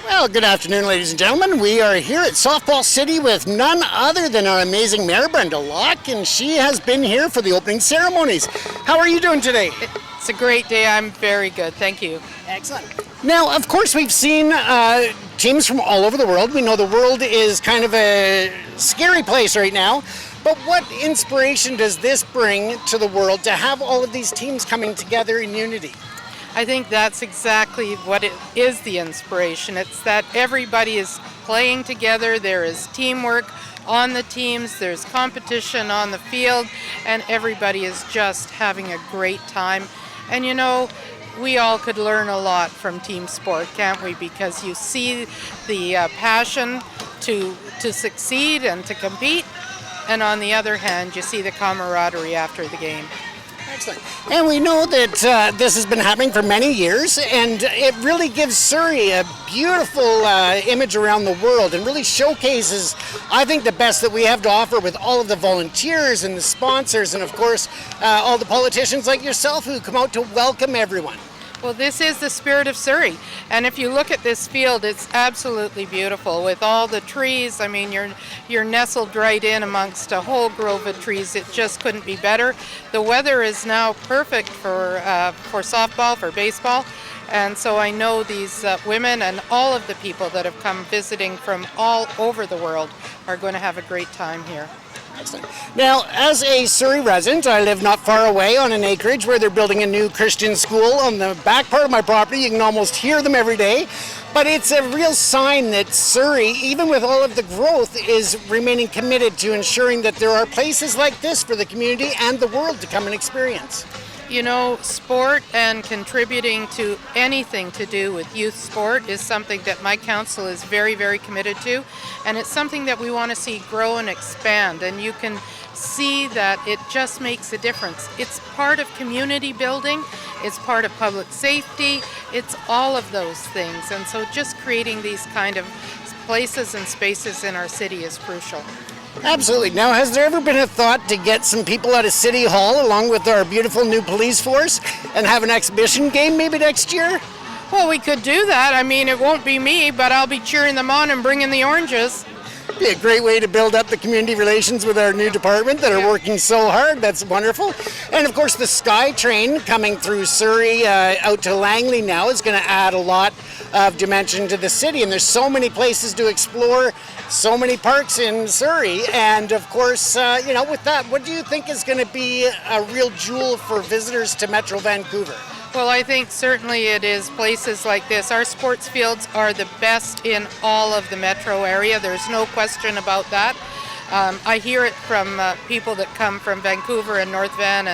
Well, good afternoon, ladies and gentlemen. We are here at Softball City with none other than our amazing mayor, Brenda Locke, and she has been here for the opening ceremonies. How are you doing today? It's a great day. I'm very good. Thank you. Excellent. Now, of course, we've seen teams from all over the world. We know the world is kind of a scary place right now. But what inspiration does this bring to the world to have all of these teams coming together in unity? I think that's exactly what it is, the inspiration. It's that everybody is playing together. There is teamwork on the teams. There's competition on the field. And everybody is just having a great time. And you know, we all could learn a lot from team sport, can't we? Because you see the passion to succeed and to compete. And on the other hand, you see the camaraderie after the game. Excellent. And we know that this has been happening for many years, and it really gives Surrey a beautiful image around the world and really showcases, I think, the best that we have to offer with all of the volunteers and the sponsors and, of course, all the politicians like yourself who come out to welcome everyone. Well, this is the spirit of Surrey, and if you look at this field, it's absolutely beautiful with all the trees. I mean, you're nestled right in amongst a whole grove of trees. It just couldn't be better. The weather is now perfect for softball, for baseball, and so I know these women and all of the people that have come visiting from all over the world are going to have a great time here. Excellent. Now, as a Surrey resident, I live not far away on an acreage where they're building a new Christian school on the back part of my property. You can almost hear them every day. But it's a real sign that Surrey, even with all of the growth, is remaining committed to ensuring that there are places like this for the community and the world to come and experience. You know, sport and contributing to anything to do with youth sport is something that my council is very, very committed to. And it's something that we want to see grow and expand. And you can see that it just makes a difference. It's part of community building. It's part of public safety. It's all of those things. And so just creating these kind of places and spaces in our city is crucial. Absolutely. Now, has there ever been a thought to get some people out of City Hall along with our beautiful new police force and have an exhibition game maybe next year? Well, we could do that. I mean, it won't be me, but I'll be cheering them on and bringing the oranges. It'd be a great way to build up the community relations with our new department that are working so hard. That's wonderful. And of course, the Sky Train coming through Surrey out to Langley now is going to add a lot of dimension to the city. And there's so many places to explore, so many parks in Surrey. And of course, with that, what do you think is going to be a real jewel for visitors to Metro Vancouver? Well, I think certainly it is places like this. Our sports fields are the best in all of the metro area. There's no question about that. I hear it from people that come from Vancouver and North Van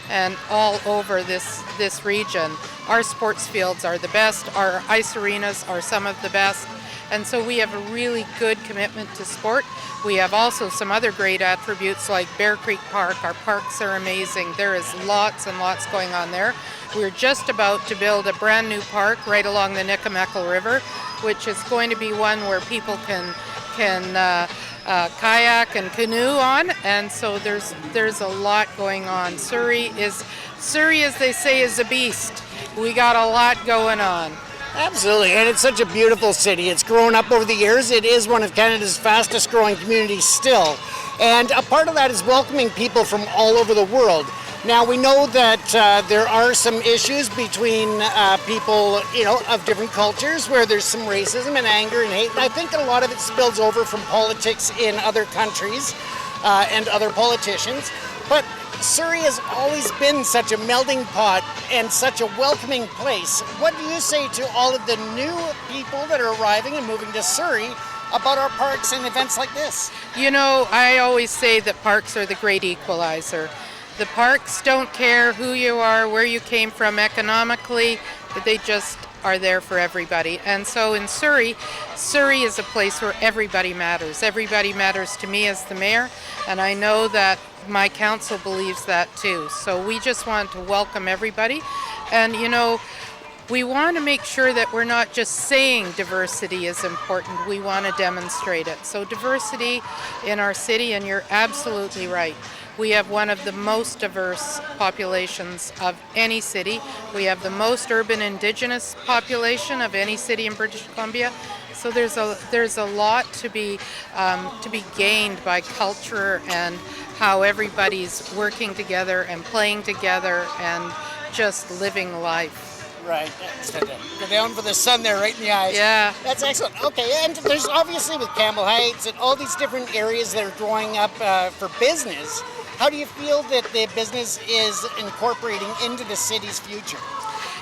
and all over this region. Our sports fields are the best. Our ice arenas are some of the best. And so we have a really good commitment to sport. We have also some other great attributes like Bear Creek Park. Our parks are amazing. There is lots and lots going on there. We're just about to build a brand new park right along the Nikamekel River, which is going to be one where people can kayak and canoe on. And so there's a lot going on. Surrey, as they say, is a beast. We got a lot going on. Absolutely, and it's such a beautiful city. It's grown up over the years. It is one of Canada's fastest growing communities still. And a part of that is welcoming people from all over the world. Now, we know that there are some issues between people, of different cultures where there's some racism and anger and hate. And I think that a lot of it spills over from politics in other countries and other politicians. But Surrey has always been such a melting pot and such a welcoming place. What do you say to all of the new people that are arriving and moving to Surrey about our parks and events like this? You know, I always say that parks are the great equalizer. The parks don't care who you are, where you came from economically, but they just are there for everybody. And so in Surrey is a place where everybody matters. Everybody matters to me as the mayor, and I know that my council believes that too. So we just want to welcome everybody. And we want to make sure that we're not just saying diversity is important. We want to demonstrate it. So diversity in our city, and you're absolutely right. We have one of the most diverse populations of any city. We have the most urban indigenous population of any city in British Columbia. So there's a lot to be gained by culture and how everybody's working together and playing together and just living life. Right. Go down for the sun there, right in the eyes. Yeah. That's excellent. Okay, and there's obviously with Campbell Heights and all these different areas that are growing up for business. How do you feel that the business is incorporating into the city's future?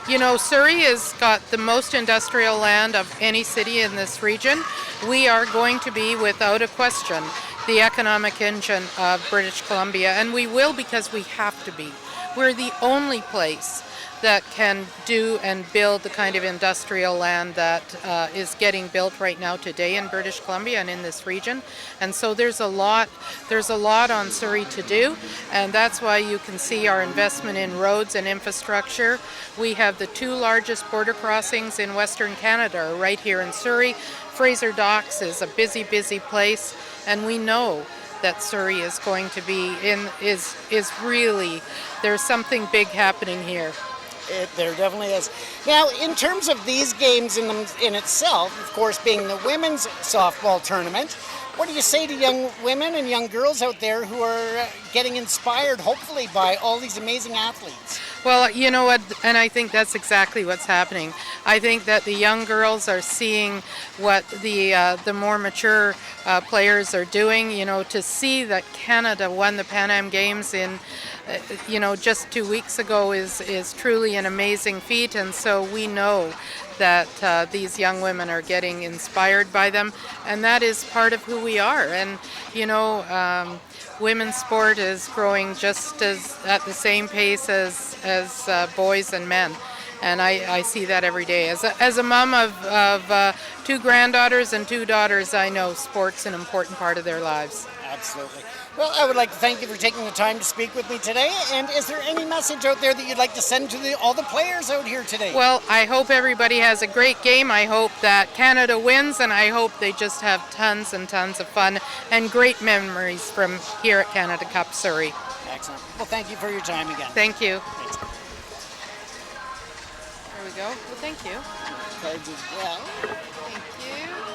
You know, Surrey has got the most industrial land of any city in this region. We are going to be, without a question, the economic engine of British Columbia, and we will because we have to be. We're the only place that can do and build the kind of industrial land that is getting built right now today in British Columbia and in this region. And so there's a lot on Surrey to do, and that's why you can see our investment in roads and infrastructure. We have the 2 largest border crossings in Western Canada right here in Surrey. Fraser Docks is a busy place, and we know that Surrey is going to be is really, there's something big happening here. There definitely is. Now, in terms of these games in itself, of course, being the women's softball tournament, what do you say to young women and young girls out there who are getting inspired, hopefully, by all these amazing athletes? Well, you know what, and I think that's exactly what's happening. I think that the young girls are seeing what the more mature players are doing. You know, to see that Canada won the Pan Am Games in, just 2 weeks ago is truly an amazing feat, and so we know that these young women are getting inspired by them, and that is part of who we are. And women's sport is growing just as at the same pace as boys and men, and I see that every day. As a mom of 2 granddaughters and 2 daughters, I know sport's an important part of their lives. Absolutely. Well, I would like to thank you for taking the time to speak with me today. And is there any message out there that you'd like to send to all the players out here today? Well, I hope everybody has a great game. I hope that Canada wins, and I hope they just have tons and tons of fun and great memories from here at Canada Cup Surrey. Excellent. Well, thank you for your time again. Thank you. Thanks. There we go. Well, thank you. Cards as well. Thank you.